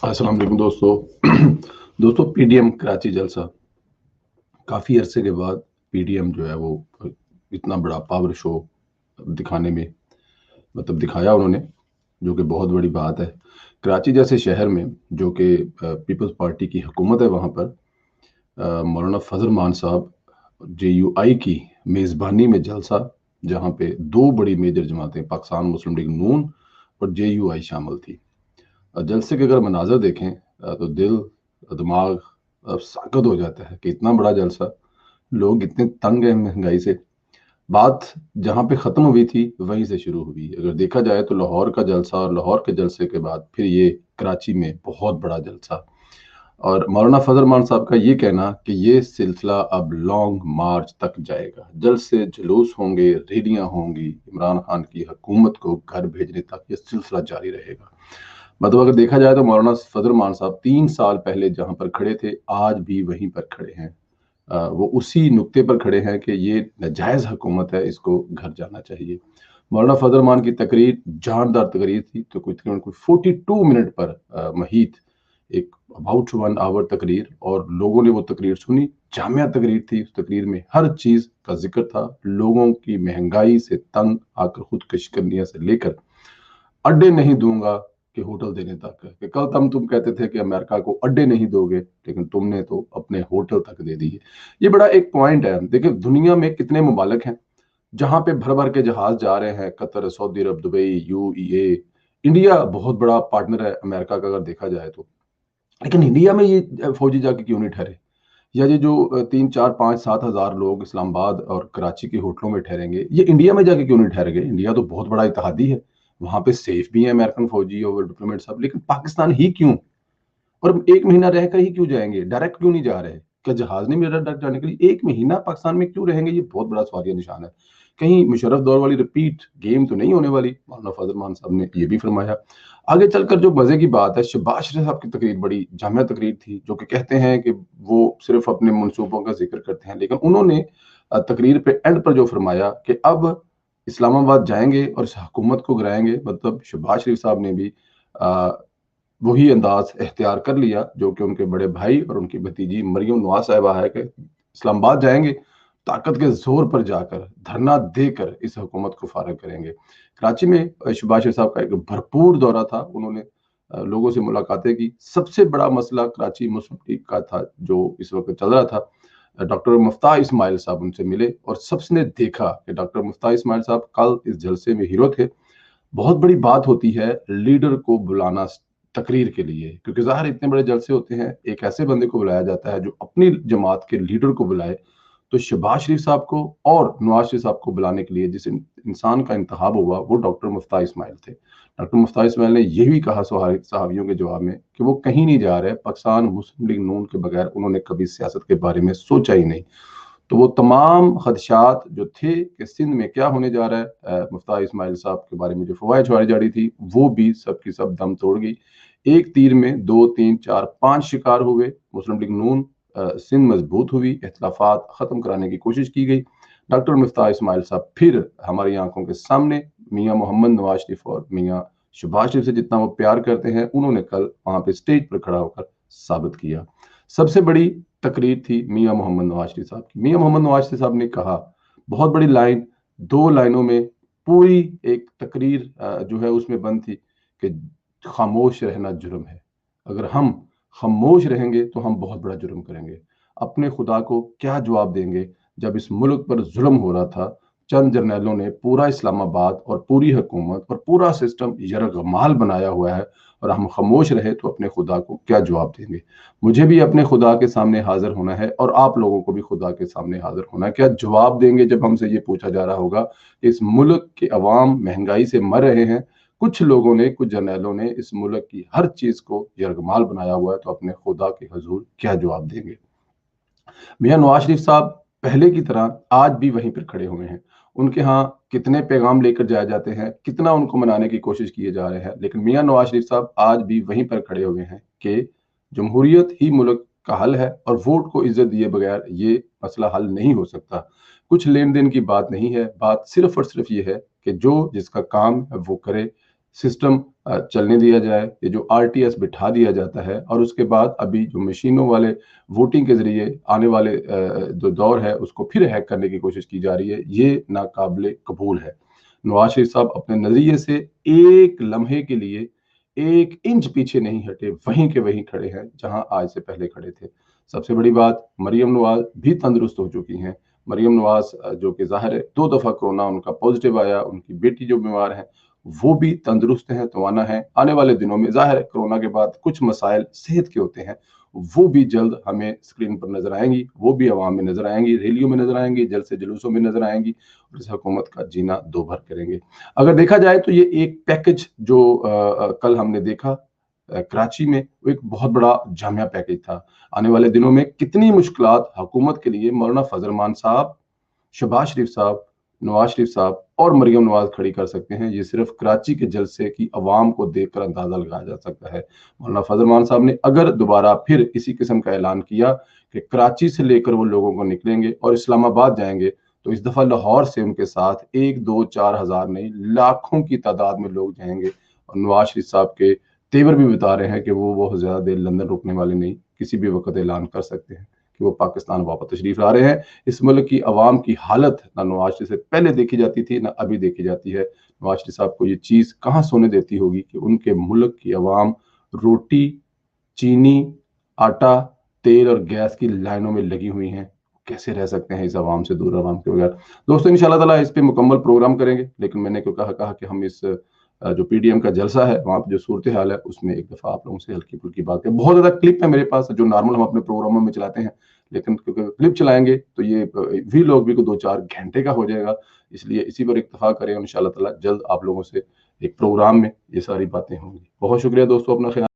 अस्सलाम वालेकुम दोस्तों पीडीएम कराची जलसा काफ़ी अरसे के बाद पीडीएम जो है वो इतना बड़ा पावर शो दिखाने में मतलब दिखाया उन्होंने, जो कि बहुत बड़ी बात है। कराची जैसे शहर में जो कि पीपल्स पार्टी की हुकूमत है, वहाँ पर मौलाना फजल मान साहब जेयूआई की मेज़बानी में जलसा, जहाँ पे दो बड़ी मेजर जमातें पाकिस्तान मुस्लिम लीग नून और जेयूआई शामिल थी। जलसे के अगर मनाज़र देखें तो दिल दिमाग साकत हो जाता है कि इतना बड़ा जलसा, लोग इतने तंग हैं महंगाई से। बात जहाँ पे ख़त्म हुई थी वहीं से शुरू हुई। अगर देखा जाए तो लाहौर का जलसा और लाहौर के जलसे के बाद फिर ये कराची में बहुत बड़ा जलसा, और मौलाना फजल मान साहब का ये कहना कि ये सिलसिला अब लॉन्ग मार्च तक जाएगा, जलसे जुलूस होंगे, रैलियां होंगी, इमरान खान की हुकूमत को घर भेजने तक ये सिलसिला जारी रहेगा। मतलब अगर देखा जाए तो मौलाना फजल मान साहब 3 साल पहले जहां पर खड़े थे आज भी वहीं पर खड़े हैं। वो उसी नुक्ते पर खड़े हैं कि ये नाजायज हुकूमत है, इसको घर जाना चाहिए। मौलाना फजल मान की तकरीर जानदार तकरीर थी, तो कोई तकरीबन कोई 42 मिनट पर महीत एक अबाउट 1 आवर तकरीर, और लोगों ने वो तकरीर सुनी। जामिया तकरीर थी, उस तकरीर में हर चीज का जिक्र था, लोगों की महंगाई से तंग आकर खुदकश करने से लेकर अड्डे नहीं दूंगा कि होटल देने तक। कि कल तुम कहते थे कि अमेरिका को अड्डे नहीं दोगे, लेकिन तुमने तो अपने होटल तक दे दिए। ये बड़ा एक पॉइंट है। देखिए दुनिया में कितने मुमालिक हैं जहां पे भर भर के जहाज जा रहे हैं, कतर, सऊदी अरब, दुबई, यूएई। इंडिया बहुत बड़ा पार्टनर है अमेरिका का अगर देखा जाए तो, लेकिन इंडिया में ये फौजी जाके क्यों नहीं ठहरे? या ये जो 3 4 5 7 हज़ार लोग इस्लामाबाद और कराची के होटलों में ठहरेंगे, ये इंडिया में जाके क्यों नहीं ठहर गए? इंडिया तो बहुत बड़ा इत्तेहादी है, वहां पे सेफ भी है अमेरिकन फौजी और डिप्लोमेट सब, लेकिन पाकिस्तान ही क्यों? और 1 महीना रहकर ही क्यों जाएंगे? डायरेक्ट क्यों नहीं जा रहे? क्या जहाज नहीं मिल रहा डायरेक्ट जाने के लिए? 1 महीना पाकिस्तान में क्यों रहेंगे? ये बहुत बड़ा सवालिया निशान है। कहीं मुशर्रफ दौर वाली रिपीट गेम तो नहीं होने वाली? मौलाना फजल मान साहब ने ये भी फरमाया। आगे चलकर जो मजे की बात है, शहबाज शरीफ साहब की तकरीर बड़ी जामिया तकरीर थी, जो कि कहते हैं कि वो सिर्फ अपने मनसूबों का जिक्र करते हैं, लेकिन उन्होंने तकरीर पे एंड पर जो फरमाया कि अब इस्लामाबाद जाएंगे और इस हुकूमत को गिराएंगे। मतलब शहबाज शरीफ साहब ने भी अ, वही अंदाज इख्तियार कर लिया जो कि उनके बड़े भाई और उनकी भतीजी मरियम नवाज साहिबा है, कि इस्लामाबाद जाएंगे, ताकत के जोर पर जाकर धरना देकर इस हुकूमत को फारग करेंगे। कराची में शहबाज शरीफ साहब का एक भरपूर दौरा था, उन्होंने लोगों से मुलाकातें की। सबसे बड़ा मसला कराची मुस्लिम लीग का था जो इस वक्त चल रहा था। डॉक्टर मुफ्ताह इस्माइल साहब उनसे मिले और सबने देखा कि डॉक्टर मुफ्ताह इस्माइल साहब कल इस जलसे में हीरो थे। बहुत बड़ी बात होती है लीडर को बुलाना तकरीर के लिए, क्योंकि ज़ाहिर इतने बड़े जलसे होते हैं, एक ऐसे बंदे को बुलाया जाता है जो अपनी जमात के लीडर को बुलाए। तो शहबाज शरीफ साहब को और नवाज शरीफ साहब को बुलाने के लिए जिस इंसान का इंतखाब हुआ वो डॉक्टर मुफ्ताह इस्माइल थे। डॉक्टर मुफ्ताह इस्माइल ने यह भी कहा सहावियों के जवाब में कि वो कहीं नहीं जा रहे, पाकिस्तान मुस्लिम लीग नून के बगैर उन्होंने कभी सियासत के बारे में सोचा ही नहीं। तो वो तमाम खदशात जो थे कि सिंध में क्या होने जा रहा है, मुफ्ताह इस्माइल साहब के बारे में जो फवाइद छुड़ाई जा रही थी, वो भी सब की सब दम तोड़ गई। एक तीर में 2 3 4 5 शिकार हुए। मुस्लिम लीग नून सिंध मजबूत हुई, इख्तलाफात खत्म कराने की कोशिश की गई। डॉक्टर मुफ्ताह इस्माइल साहब फिर हमारी आंखों के सामने मियाँ मोहम्मद नवाज शरीफ और मियाँ शहबाज शरीफ से जितना वो प्यार करते हैं, उन्होंने कल वहां पे स्टेज पर खड़ा होकर साबित किया। सबसे बड़ी तकरीर थी मियाँ मोहम्मद नवाज शरीफ साहब की। मियाँ मोहम्मद नवाज शरीफ साहब ने कहा, बहुत बड़ी लाइन, 2 लाइनों में पूरी एक तकरीर जो है उसमें बंद थी कि खामोश रहना जुर्म है। अगर हम खामोश रहेंगे तो हम बहुत बड़ा जुर्म करेंगे। अपने खुदा को क्या जवाब देंगे जब इस मुल्क पर जुल्म हो रहा था? चंद जर्नैलों ने पूरा इस्लामाबाद और पूरी हुकूमत और पूरा सिस्टम यरगमाल बनाया हुआ है, और हम खामोश रहे तो अपने खुदा को क्या जवाब देंगे? मुझे भी अपने खुदा के सामने हाजिर होना है और आप लोगों को भी खुदा के सामने हाजिर होना है। क्या जवाब देंगे जब हमसे ये पूछा जा रहा होगा कि इस मुल्क के अवाम महंगाई से मर रहे हैं, कुछ लोगों ने, कुछ जर्नैलों ने इस मुल्क की हर चीज को यरगमाल बनाया हुआ है, तो अपने खुदा के हजूर क्या जवाब देंगे? मियाँ नवाज शरीफ साहब पहले की तरह आज भी वहीं पर खड़े हुए हैं। उनके यहाँ कितने पैगाम लेकर जाए जाते हैं, कितना उनको मनाने की कोशिश किए जा रहे हैं, लेकिन मियाँ नवाज शरीफ साहब आज भी वहीं पर खड़े हुए हैं कि जमहूरियत ही मुल्क का हल है और वोट को इज्जत दिए बगैर ये मसला हल नहीं हो सकता। कुछ लेन देन की बात नहीं है, बात सिर्फ और सिर्फ ये है कि जो जिसका काम है वो करे। सिस्टम चलने दिया जाए, ये जो RTS बिठा दिया जाता है और उसके बाद अभी जो मशीनों वाले वोटिंग के ज़रिए आने वाले जो दौर है उसको फिर हैक करने की कोशिश की जा रही है, ये नाकाबिले कबूल है। नवाज़ शरीफ साहब अपने नज़रिए से एक लम्हे के लिए 1 इंच पीछे नहीं हटे, वहीं के वहीं खड़े हैं, जहां आज से पहले खड़े थे। सबसे बड़ी बात, मरियम नवाज़ भी तंदुरुस्त हो चुकी हैं। मरियम नवाज़ जो कि ज़ाहिर है 2 दफ़ा कोरोना उनका पॉज़िटिव आया, उनकी बेटी जो बीमार है, वो भी तंदुरुस्त हैं, तवाना हैं। आने वाले दिनों में ज़ाहिर है कोरोना के बाद कुछ मसाइल सेहत के होते हैं, वो भी जल्द हमें स्क्रीन पर नज़र आएँगी, वो भी अवाम में नज़र आएँगी, रैलियों में नज़र आएँगी, जलसे जुलूसों में नज़र आएँगी और इस हुकूमत का जीना दोभर करेंगे। अगर देखा जाए तो ये एक पैकेज जो कल हमने देखा कराची में, वो एक बहुत बड़ा जामिया पैकेज था। आने वाले दिनों में कितनी मुश्किलात हुकूमत के लिए मौलाना फजल मान साहब, शहबाज शरीफ साहब, नवाज शरीफ साहब और मरियम नवाज खड़ी कर सकते हैं, ये सिर्फ कराची के जलसे की अवाम को देखकर अंदाजा लगाया जा सकता है। मौलाना फजल मान साहब ने अगर दोबारा फिर इसी किस्म का ऐलान किया कि कराची से लेकर वो लोगों को निकलेंगे और इस्लामाबाद जाएंगे, तो इस दफा लाहौर से उनके साथ 1, 2, 4 हजार नहीं, लाखों की तादाद में लोग जाएंगे। और नवाज शरीफ साहब के तेवर भी बता रहे हैं कि वो बहुत ज्यादा देर लंदन रुकने वाले नहीं, किसी भी वक्त ऐलान कर सकते हैं कि वो पाकिस्तान वापस तशरीफ ला रहे हैं। इस मुल्क की आवाम की हालत ना नवाज शरीफ से पहले देखी जाती थी, ना अभी देखी जाती है। नवाज शरीफ साहब को ये चीज कहाँ सोने देती होगी कि उनके मुल्क की आवाम रोटी, चीनी, आटा, तेल और गैस की लाइनों में लगी हुई हैं। कैसे रह सकते हैं इस आवाम से दूर, आवाम के बगैर। दोस्तों इंशाल्लाह ताला इस पे मुकम्मल प्रोग्राम करेंगे, लेकिन मैंने क्यों कहा कि हम इस जो PDM का जलसा है वहाँ पे जो सूरत हाल है उसमें एक दफ़ा आप लोगों से हल्की फुल्की बात है। बहुत ज़्यादा क्लिप है मेरे पास जो नॉर्मल हम अपने प्रोग्रामों में चलाते हैं, लेकिन क्योंकि क्लिप चलाएंगे तो ये वीलॉग भी को 2-4 घंटे का हो जाएगा, इसलिए इसी पर इत्तेफाक करें और इंशाल्लाह ताला जल्द आप लोगों से एक प्रोग्राम में ये सारी बातें होंगी। बहुत शुक्रिया दोस्तों, अपना ख्याल